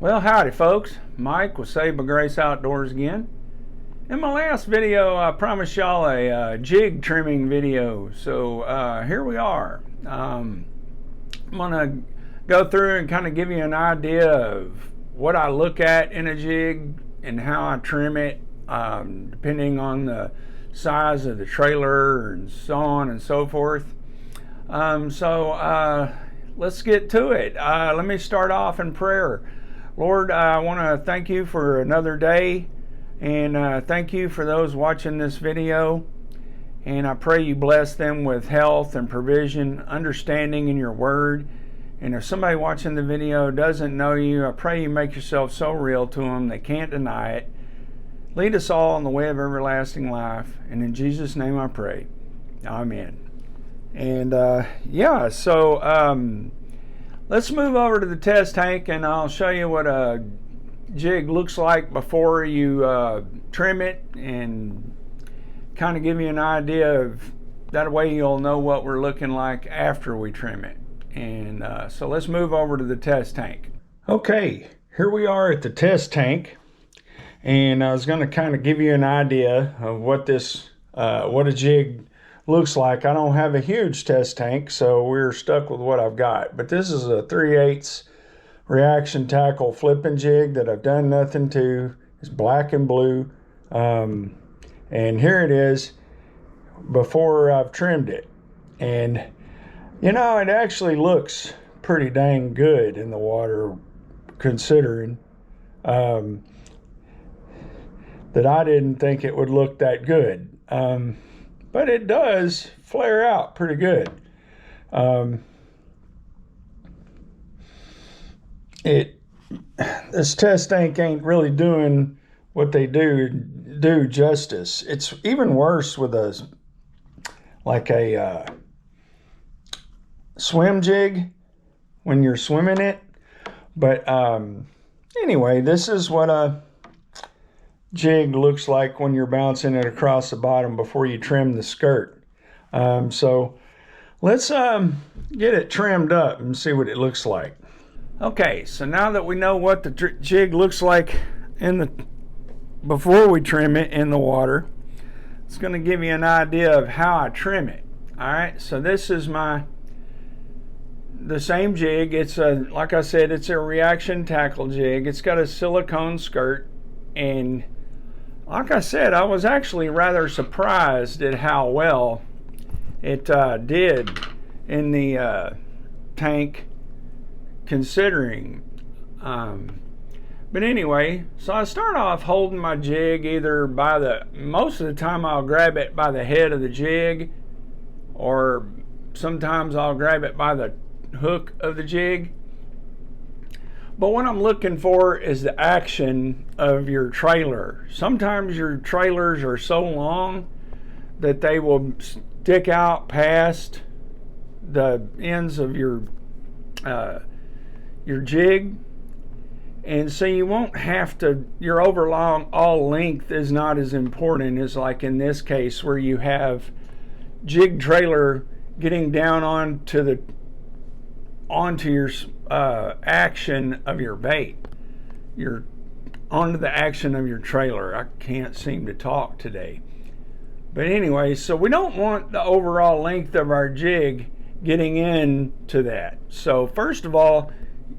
Well, howdy folks, Mike with Saved by Grace Outdoors again. In my last video I promised y'all a jig trimming video, so here we are. I'm gonna go through and kind of give you an idea of what I look at in a jig and how I trim it, depending on the size of the trailer and so on and so forth. Let's get to it. Let me start off in prayer. Lord, I want to thank you for another day, and thank you for those watching this video, and I pray you bless them with health and provision, understanding in your word. And if somebody watching the video doesn't know you, I pray you make yourself so real to them they can't deny it. Lead us all on the way of everlasting life, and in Jesus' name I pray, amen. And let's move over to the test tank, and I'll show you what a jig looks like before you trim it, and kind of give you an idea of that way you'll know what we're looking like after we trim it. And so let's move over to the test tank. Okay, here we are at the test tank, and I was going to kind of give you an idea of what a jig looks like. I don't have a huge test tank, so we're stuck with what I've got. But this is a 3/8 reaction tackle flipping jig that I've done nothing to. It's black and blue. And here it is before I've trimmed it. And you know, it actually looks pretty dang good in the water, considering that I didn't think it would look that good. But it does flare out pretty good. This test tank ain't really doing what they do justice. It's even worse with a swim jig when you're swimming it. But anyway, this is what a jig looks like when you're bouncing it across the bottom before you trim the skirt. So let's get it trimmed up and see what it looks like. Okay, so now that we know what the jig looks like before we trim it in the water, it's going to give you an idea of how I trim it. All right, so this is the same jig. It's like I said, it's a reaction tackle jig. It's got a silicone skirt, and like I said, I was actually rather surprised at how well it did in the tank, considering. But anyway, so I start off holding my jig either most of the time I'll grab it by the head of the jig, or sometimes I'll grab it by the hook of the jig. But what I'm looking for is the action of your trailer. Sometimes your trailers are so long that they will stick out past the ends of your jig, and so you won't have to. Your overall length is not as important as, like in this case, where you have jig trailer getting down onto your action of your bait. You're onto the action of your trailer. I can't seem to talk today. But anyway, so we don't want the overall length of our jig getting into that. So first of all,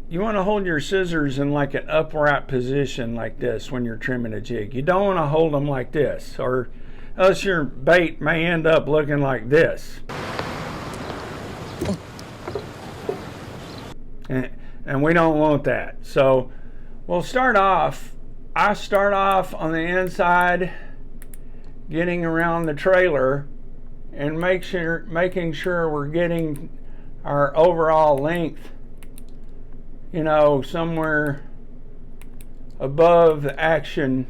you want to hold your scissors in like an upright position like this when you're trimming a jig. You don't want to hold them like this, or else your bait may end up looking like this. And we don't want that. So we'll start off. I start off on the inside, getting around the trailer, and making sure we're getting our overall length, you know, somewhere above the action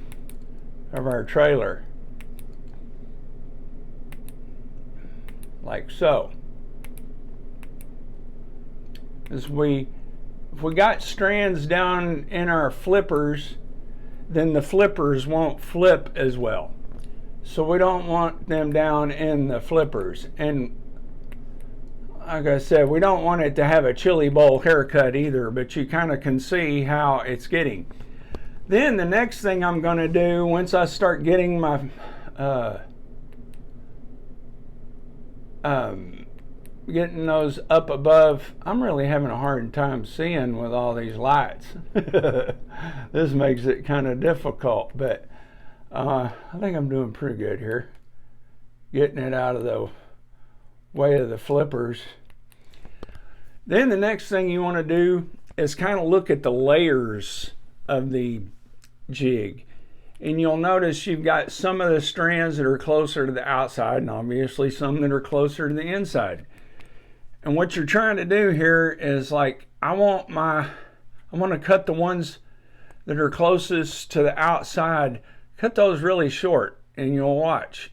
of our trailer, like so. If we got strands down in our flippers, then the flippers won't flip as well. So we don't want them down in the flippers. And like I said, we don't want it to have a chili bowl haircut either, but you kind of can see how it's getting. Then the next thing I'm going to do, once I start getting my getting those up above, I'm really having a hard time seeing with all these lights. This makes it kind of difficult, but I think I'm doing pretty good here, getting it out of the way of the flippers. Then the next thing you want to do is kind of look at the layers of the jig, and you'll notice you've got some of the strands that are closer to the outside and obviously some that are closer to the inside. And what you're trying to do here is, like, I want to cut the ones that are closest to the outside, cut those really short, and you'll watch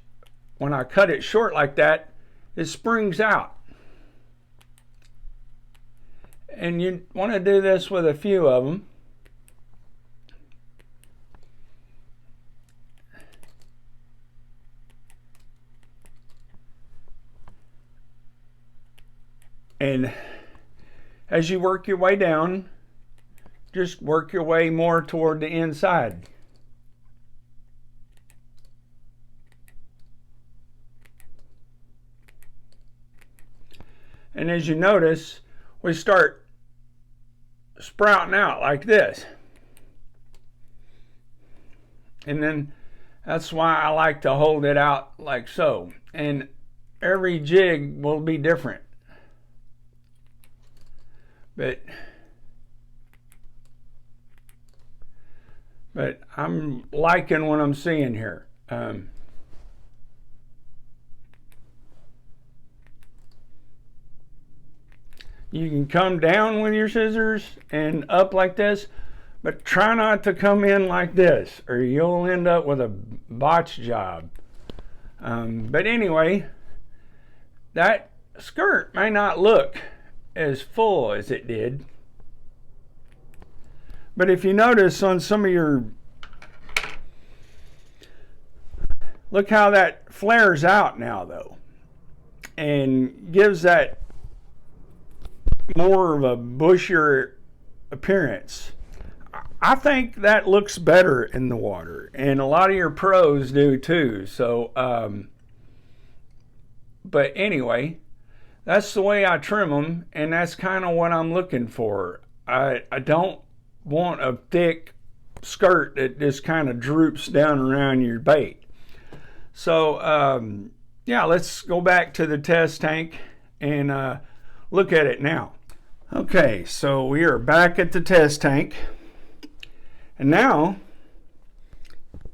when I cut it short like that, it springs out. And you want to do this with a few of them. And as you work your way down, just work your way more toward the inside. And as you notice, we start sprouting out like this. And then that's why I like to hold it out like so. And every jig will be different. But I'm liking what I'm seeing here. You can come down with your scissors and up like this, but try not to come in like this, or you'll end up with a botch job. But anyway, that skirt may not look as full as it did, but if you notice on some of your, look how that flares out now though, and gives that more of a bushier appearance. I think that looks better in the water, and a lot of your pros do too. So but anyway, that's the way I trim them, and that's kind of what I'm looking for. I don't want a thick skirt that just kind of droops down around your bait. So yeah, let's go back to the test tank and look at it now. Okay, so we are back at the test tank, and now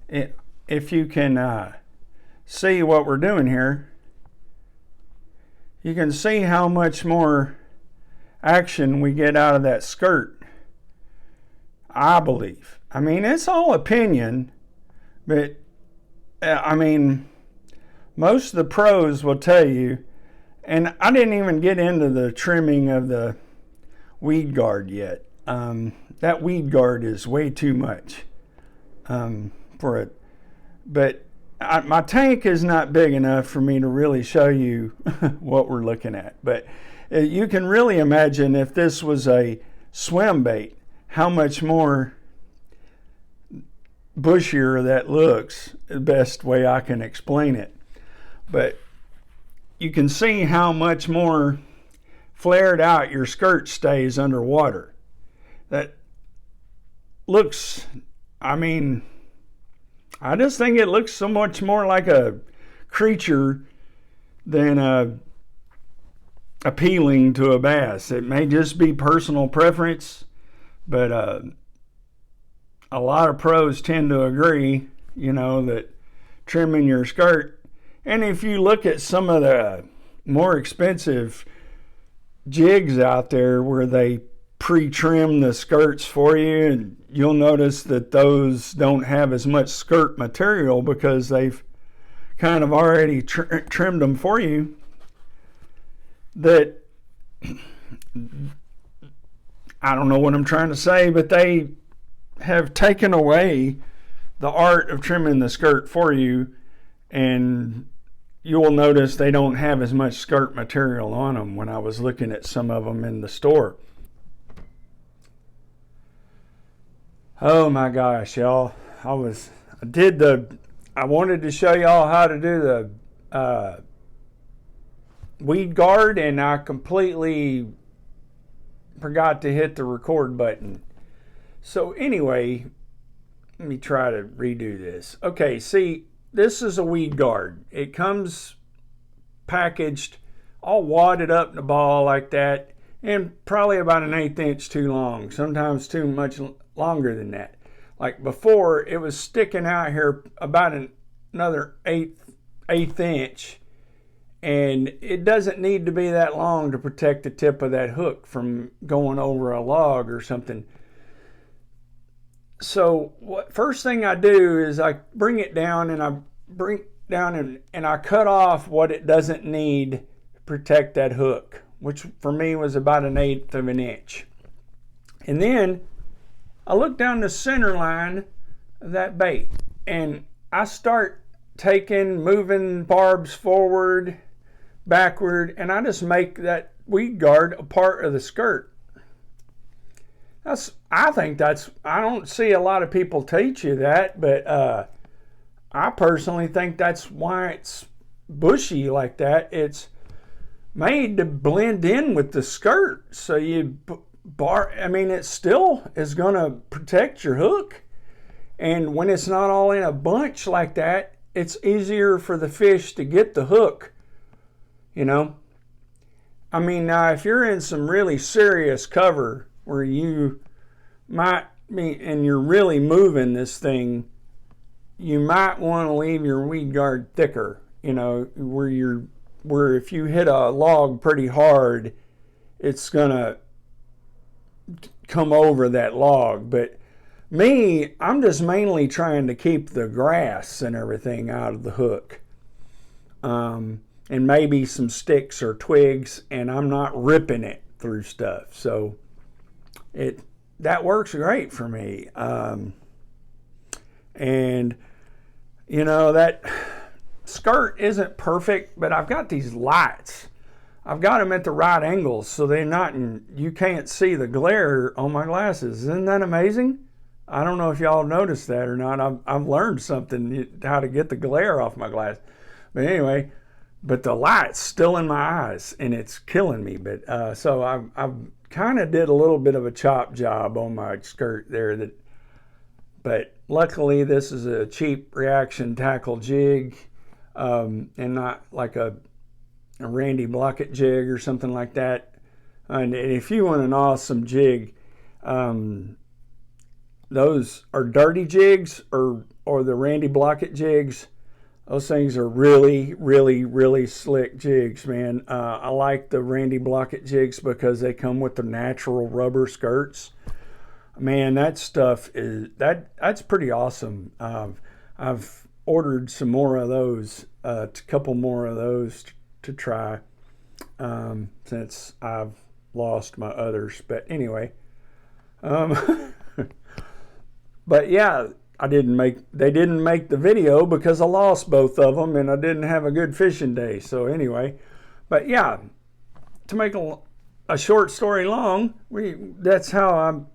if you can see what we're doing here, you can see how much more action we get out of that skirt, I believe. I mean, it's all opinion, but I mean, most of the pros will tell you, and I didn't even get into the trimming of the weed guard yet. That weed guard is way too much for it, but my tank is not big enough for me to really show you what we're looking at. But you can really imagine if this was a swim bait, how much more bushier that looks, the best way I can explain it. But you can see how much more flared out your skirt stays underwater. That looks, I mean, I just think it looks so much more like a creature than appealing to a bass. It may just be personal preference, but a lot of pros tend to agree, you know, that trimming your skirt, and if you look at some of the more expensive jigs out there where they pre-trim the skirts for you, and you'll notice that those don't have as much skirt material because they've kind of already trimmed them for you, that I don't know what I'm trying to say, but they have taken away the art of trimming the skirt for you, and you will notice they don't have as much skirt material on them when I was looking at some of them in the store. Oh my gosh, y'all. I wanted to show y'all how to do the weed guard, and I completely forgot to hit the record button. So anyway, let me try to redo this. Okay, see, this is a weed guard. It comes packaged all wadded up in a ball like that, and probably about an 1/8 inch too long, sometimes too much longer than that. Like before, it was sticking out here about another eighth inch, and it doesn't need to be that long to protect the tip of that hook from going over a log or something. So first thing I do is I bring it down, and I cut off what it doesn't need to protect that hook, which for me was about 1/8 of an inch. And then I look down the center line of that bait, and I start moving barbs forward, backward, and I just make that weed guard a part of the skirt. I don't see a lot of people teach you that, but I personally think that's why it's bushy like that. It's made to blend in with the skirt, so it still is going to protect your hook. And when it's not all in a bunch like that, it's easier for the fish to get the hook, Now, if you're in some really serious cover where you might be, and you're really moving this thing, you might want to leave your weed guard thicker, where if you hit a log pretty hard, it's going to come over that log. But me, I'm just mainly trying to keep the grass and everything out of the hook, and maybe some sticks or twigs, and I'm not ripping it through stuff. So that works great for me. And that skirt isn't perfect, but I've got these lights. I've got them at the right angles, so you can't see the glare on my glasses. Isn't that amazing? I don't know if y'all noticed that or not. I've learned something, how to get the glare off my glass. But anyway, the light's still in my eyes, and it's killing me. But so I've kind of did a little bit of a chop job on my skirt there. But luckily, this is a cheap reaction tackle jig, and not like a Randy Blockett jig or something like that. And if you want an awesome jig, those are dirty jigs or the Randy Blockett jigs. Those things are really, really, really slick jigs, man. I like the Randy Blockett jigs because they come with the natural rubber skirts. Man, that stuff that's pretty awesome. I've ordered some more of those, a couple more of those to try, since I've lost my others. But anyway, but yeah, they didn't make the video because I lost both of them and I didn't have a good fishing day. So anyway, but yeah, to make a short story long, that's how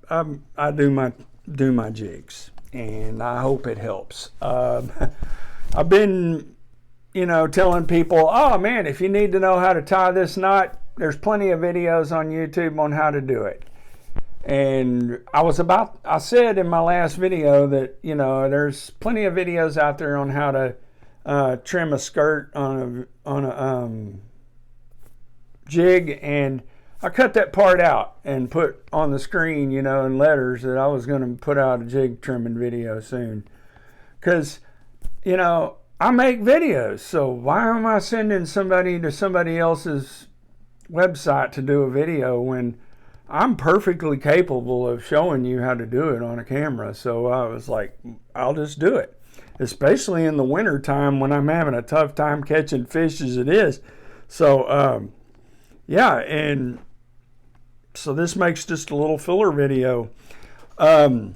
I do my jigs, and I hope it helps. I've been telling people, oh man, if you need to know how to tie this knot, there's plenty of videos on YouTube on how to do it. And I said in my last video that, there's plenty of videos out there on how to trim a skirt on a jig, and I cut that part out and put on the screen, in letters, that I was going to put out a jig trimming video soon. Because, I make videos, so why am I sending somebody to somebody else's website to do a video when I'm perfectly capable of showing you how to do it on a camera? So I was like, I'll just do it, especially in the winter time when I'm having a tough time catching fish as it is. So yeah, and so this makes just a little filler video. And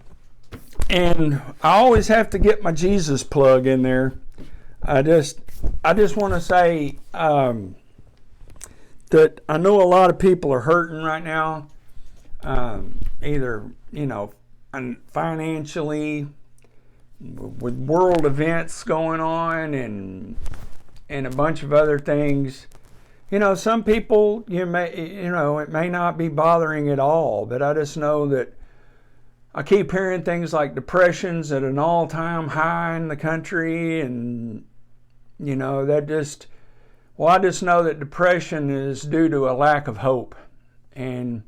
I always have to get my Jesus plug in there. I just want to say that I know a lot of people are hurting right now, either, financially, with world events going on, and a bunch of other things. Some people, it may not be bothering at all, but I just know that I keep hearing things like depression's at an all-time high in the country, and I just know that depression is due to a lack of hope, and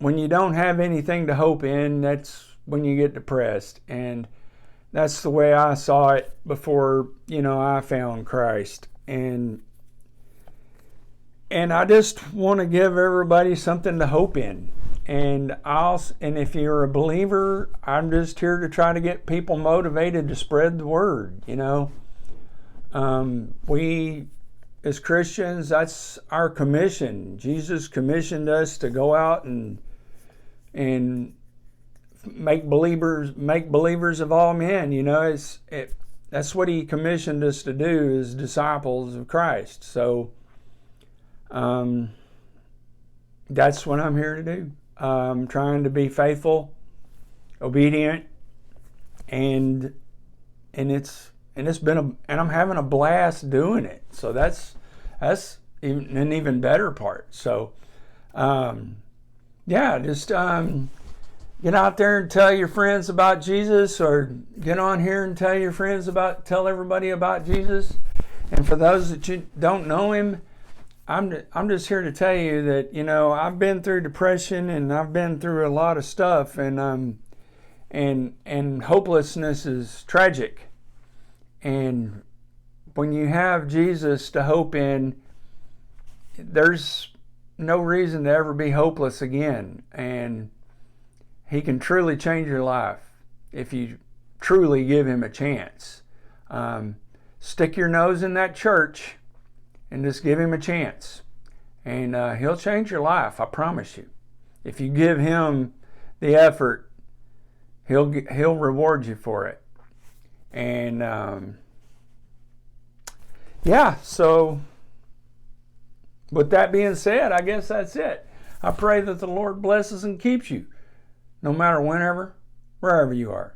when you don't have anything to hope in, that's when you get depressed. And that's the way I saw it before, I found Christ. And I just want to give everybody something to hope in. And if you're a believer, I'm just here to try to get people motivated to spread the word. We, as Christians, that's our commission. Jesus commissioned us to go out and make believers of all men. That's what he commissioned us to do as disciples of Christ. So that's what I'm here to do. I'm trying to be faithful, obedient, and it's been and I'm having a blast doing it. So that's an even better part. So just get out there and tell your friends about Jesus, or get on here and tell everybody about Jesus. And for those that you don't know him, I'm just here to tell you that, I've been through depression, and I've been through a lot of stuff, and hopelessness is tragic. And when you have Jesus to hope in, there's no reason to ever be hopeless again. And he can truly change your life if you truly give him a chance. Stick your nose in that church and just give him a chance. And he'll change your life, I promise you. If you give him the effort, he'll reward you for it. And so with that being said, I guess that's it. I pray that the Lord blesses and keeps you, no matter wherever you are.